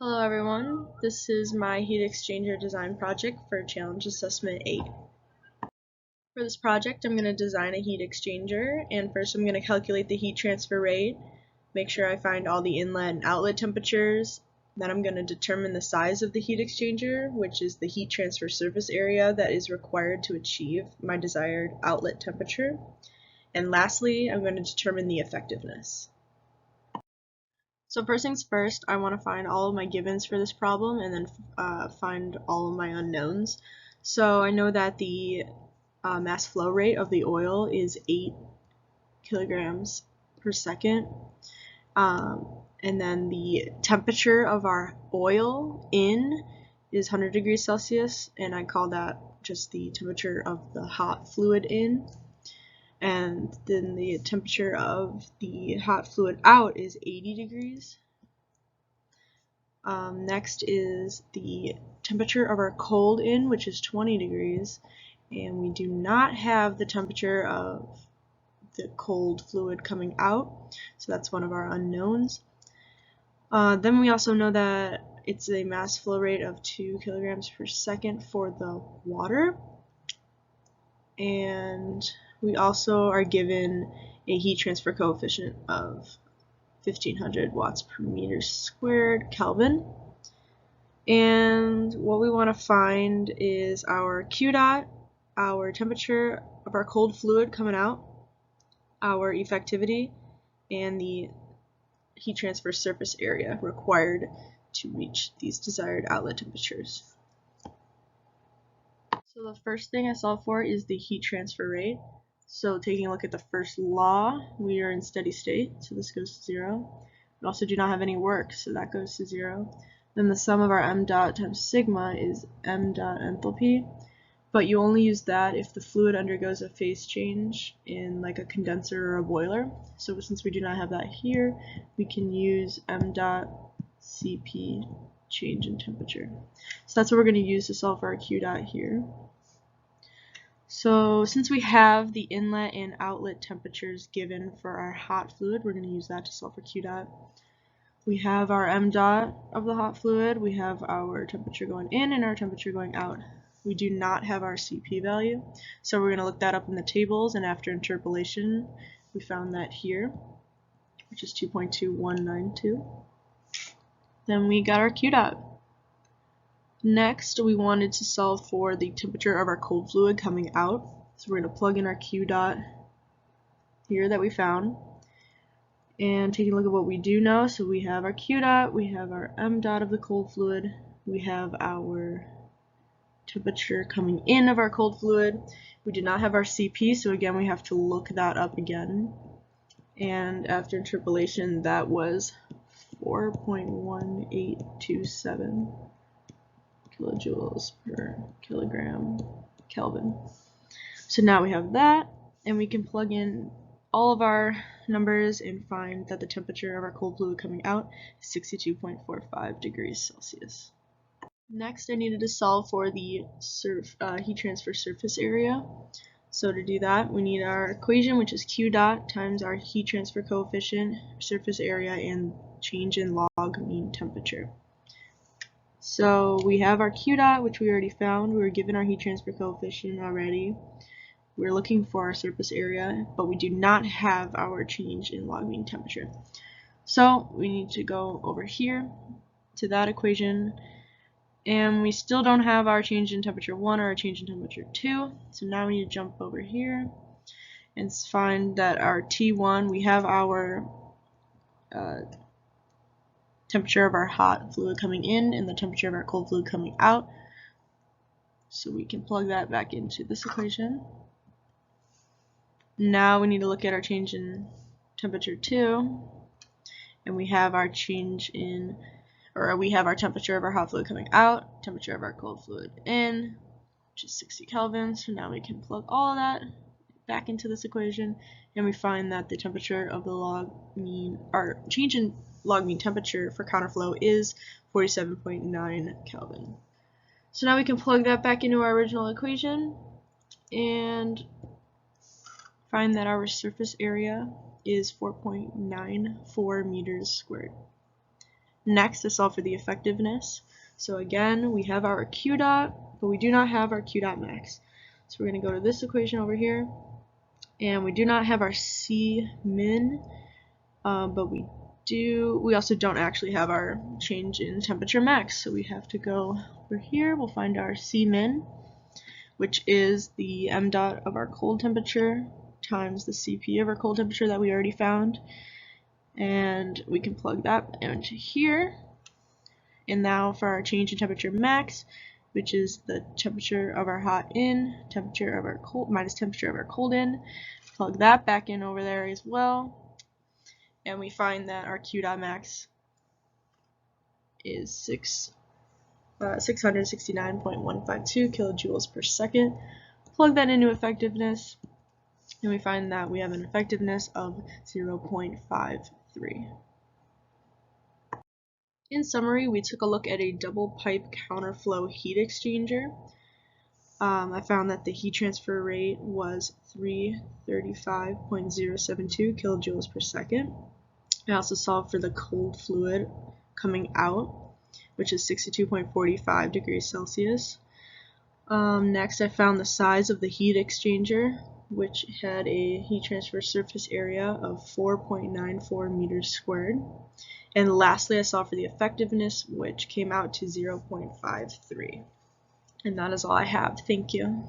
Hello everyone, this is my heat exchanger design project for Challenge Assessment 8. For this project I'm going to design a heat exchanger, and first I'm going to calculate the heat transfer rate, make sure I find all the inlet and outlet temperatures, then I'm going to determine the size of the heat exchanger, which is the heat transfer surface area that is required to achieve my desired outlet temperature, and lastly I'm going to determine the effectiveness. So first things first, I want to find all of my givens for this problem and then find all of my unknowns. So I know that the mass flow rate of the oil is 8 kilograms per second. And then the temperature of our oil in is 100 degrees Celsius, and I call that just the temperature of the hot fluid in. And then the temperature of the hot fluid out is 80 degrees. Next is the temperature of our cold in, which is 20 degrees, and we do not have the temperature of the cold fluid coming out, so that's one of our unknowns. Then we also know that it's a mass flow rate of 2 kilograms per second for the water, and we also are given a heat transfer coefficient of 1500 watts per meter squared Kelvin. And what we want to find is our Q dot, our temperature of our cold fluid coming out, our effectivity, and the heat transfer surface area required to reach these desired outlet temperatures. So the first thing I solve for is the heat transfer rate. So taking a look at the first law, we are in steady state, so this goes to 0. We also do not have any work, so that goes to 0. Then the sum of our m dot times sigma is m dot enthalpy, but you only use that if the fluid undergoes a phase change in like a condenser or a boiler. So since we do not have that here, we can use m dot Cp, change in temperature. So that's what we're going to use to solve for our Q dot here. So since we have the inlet and outlet temperatures given for our hot fluid, we're going to use that to solve for Q dot. We have our m dot of the hot fluid, we have our temperature going in and our temperature going out. We do not have our Cp value, so we're going to look that up in the tables, and after interpolation we found that here, which is 2.2192. Then we got our Q dot. Next, we wanted to solve for the temperature of our cold fluid coming out. So we're going to plug in our Q dot here that we found. And taking a look at what we do know, so we have our Q dot, we have our m dot of the cold fluid, we have our temperature coming in of our cold fluid. We do not have our Cp, so again we have to look that up again. And after interpolation, that was 4.1827 kilojoules per kilogram Kelvin. So now we have that, and we can plug in all of our numbers and find that the temperature of our cold fluid coming out is 62.45 degrees Celsius. Next, I needed to solve for the heat transfer surface area. So to do that, we need our equation, which is Q dot times our heat transfer coefficient, surface area, and change in log mean temperature. So we have our Q dot, which we already found. We were given our heat transfer coefficient already. We're looking for our surface area, but we do not have our change in log mean temperature. So we need to go over here to that equation, and we still don't have our change in temperature 1 or our change in temperature 2. So now we need to jump over here and find that our T1, we have our temperature of our hot fluid coming in and the temperature of our cold fluid coming out. So we can plug that back into this equation. Now we need to look at our change in temperature 2, and we have our change in, or we have our temperature of our hot fluid coming out, temperature of our cold fluid in, which is 60 Kelvin. So now we can plug all of that back into this equation, and we find that the temperature of the log mean, or change in log mean temperature for counterflow is 47.9 Kelvin. So now we can plug that back into our original equation and find that our surface area is 4.94 meters squared. Next, I solve for the effectiveness. So again, we have our Q dot, but we do not have our Q dot max. So we're going to go to this equation over here, and we do not have our C min, but we also don't actually have our change in temperature max. So we have to go over here, we'll find our C min, which is the m dot of our cold temperature times the CP of our cold temperature that we already found. And we can plug that into here. And now for our change in temperature max, which is the temperature of our hot in, temperature of our cold minus temperature of our cold in, plug that back in over there as well. And we find that our Q dot max is 669.152 kilojoules per second. Plug that into effectiveness, and we find that we have an effectiveness of 0.53. In summary, we took a look at a double pipe counterflow heat exchanger. I found that the heat transfer rate was 335.072 kilojoules per second. I also solved for the cold fluid coming out, which is 62.45 degrees Celsius. Next, I found the size of the heat exchanger, which had a heat transfer surface area of 4.94 meters squared. And lastly, I solved for the effectiveness, which came out to 0.53. And that is all I have. Thank you.